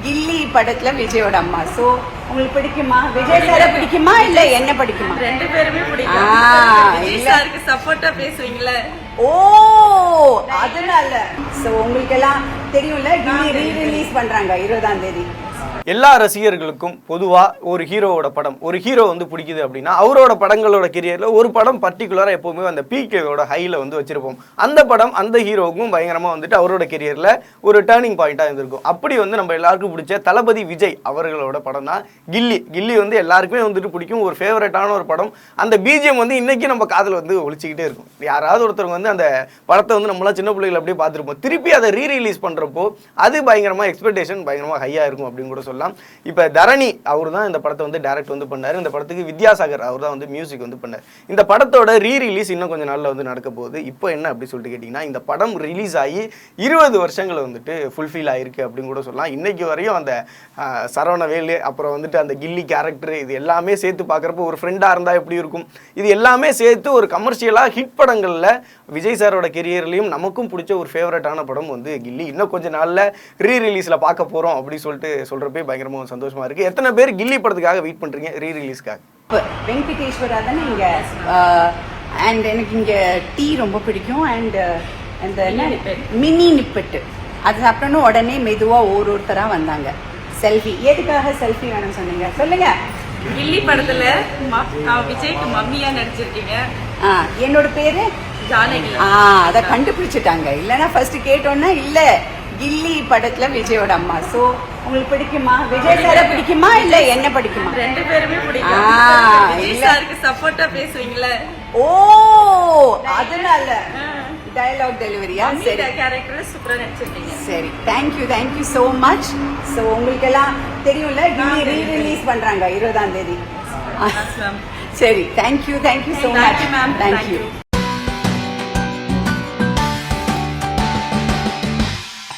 கில்லி படத்துல விஜயோட அம்மா. சோ உங்களுக்கு பிடிக்குமா? விஜய் சார பிடிக்குமா இல்ல என்ன பிடிக்குமா? ரெண்டு பேருமே பிடிக்கும். விஜய் சாருக்கு சப்போர்ட்டா பேசுவீங்களே. ஓ அதனால சோ உங்களுக்கு எல்லாம் தெரியும்ல, கில்லி ரீ ரிலீஸ் பண்றாங்க 20ஆம் தேதி. எல்லா ரசிகர்களுக்கும் பொதுவாக ஒரு ஹீரோவோட படம், ஒரு ஹீரோ வந்து பிடிக்குது அப்படின்னா அவரோட படங்களோட கெரியரில் ஒரு படம் பர்டிகுலராக எப்போவுமே அந்த பீக்கோட ஹையில் வந்து வச்சுருப்போம். அந்த படம் அந்த ஹீரோவுக்கும் பயங்கரமாக வந்துட்டு அவரோட கெரியரில் ஒரு டேர்னிங் பாயிண்ட்டாக இருந்திருக்கும். அப்படி வந்து நம்ம எல்லாருக்கும் பிடிச்ச தளபதி விஜய் அவர்களோட படம் தான் கில்லி. கில்லி வந்து எல்லாருக்குமே வந்துட்டு பிடிக்கும், ஒரு ஃபேவரட்டான ஒரு படம். அந்த பிஜிஎம் வந்து இன்றைக்கி நம்ம காதில் வந்து ஒழிச்சிக்கிட்டே இருக்கும். யாராவது ஒருத்தவங்க வந்து அந்த படத்தை வந்து நம்மளாம் சின்ன பிள்ளைகள் அப்படியே பார்த்துருப்போம். திருப்பி அதை ரீரிலீஸ் பண்ணுறப்போ அது பயங்கரமாக எக்ஸ்பெக்டேஷன் பயங்கரமாக ஹையாக இருக்கும் அப்படின்னு கூட சொல்லலாம். இப்போ தரணி அவர் தான் இந்த படத்தை வந்து டைரக்ட் வந்து பண்ணார். இந்த படத்துக்கு வித்யாசாகர் அவர் தான் வந்து மியூசிக் வந்து பண்ணார். இந்த படத்தோட ரீரிலீஸ் இன்னும் கொஞ்சம் நாளில் வந்து நடக்க போகுது. இப்போ என்ன அப்படி சொல்லிட்டு கேட்டிங்கன்னா, இந்த படம் ரிலீஸ் ஆகி 20 வருஷங்கள் வந்துட்டு ஃபுல்ஃபில் ஆகிருக்கு அப்படின்னு கூட சொல்லலாம். இன்றைக்கி வரையும் அந்த சரவணவேலு அப்புறம் வந்துட்டு அந்த கில்லி கேரக்டர் இது எல்லாமே சேர்த்து பார்க்குறப்போ ஒரு ஃப்ரெண்டாக இருந்தால் எப்படி இருக்கும், இது எல்லாமே சேர்த்து ஒரு கமர்ஷியலாக ஹிட் படங்களில் விஜய் சாரோட கெரியர்லையும் நமக்கும் பிடிச்ச ஒரு ஃபேவரட்டான படம் வந்து கில்லி. இன்னும் கொஞ்சம் நாளில் ரீரிலீஸில் பார்க்க போகிறோம் அப்படின்னு சொல்லிட்டு சொல்கிறப்பே பயங்கரமாக சந்தோஷமாக இருக்குது. எத்தனை பேர் கில்லி படத்துக்காக வெயிட் பண்ணுறீங்க ரீரிலீஸ்க்காக? வெங்கடேஸ்வரா தானே இங்கே. அண்ட் எனக்கு இங்கே டீ ரொம்ப பிடிக்கும். அண்ட் அந்த மினி நிப்பெட்டு அது சாப்பிட்டோன்னு உடனே மெதுவாக ஒருத்தராக வந்தாங்க. செல்ஃபி எதுக்காக செல்ஃபி வேணும்னு சொன்னீங்க சொல்லுங்க. கில்லி படத்துல விஜய்க்கு மம்மியா நடிச்சிருக்கீங்க. என்னோட பேரு ஜானகி. அதை கண்டுபிடிச்சிட்டாங்க. இல்லைன்னா ஃபர்ஸ்ட் கேட்டோன்னா இல்ல கில்லி படத்துல விஜயோட அம்மா. சோ உங்களுக்கு பிடிக்குமா? விஜய் சார பிடிக்குமா இல்ல என்ன பிடிக்குமா? ரெண்டு பேருமே பிடிக்கும். விஜய் சாருக்கு சப்போர்ட்டா பேசுவீங்களே. ஓ அதனால டயலாக் டெலிவரியா? சரி, கேரக்டர் சூப்பரா நடிச்சிருக்கீங்க. சரி, தேங்க்யூ சோ மச். சோ உங்களுக்கு எல்லாம் தெரியும்ல, கில்லி ரீ ரிலீஸ் பண்றாங்க 20ஆம் தேதி. சரி, thank you so much. Ma'am. Thank you.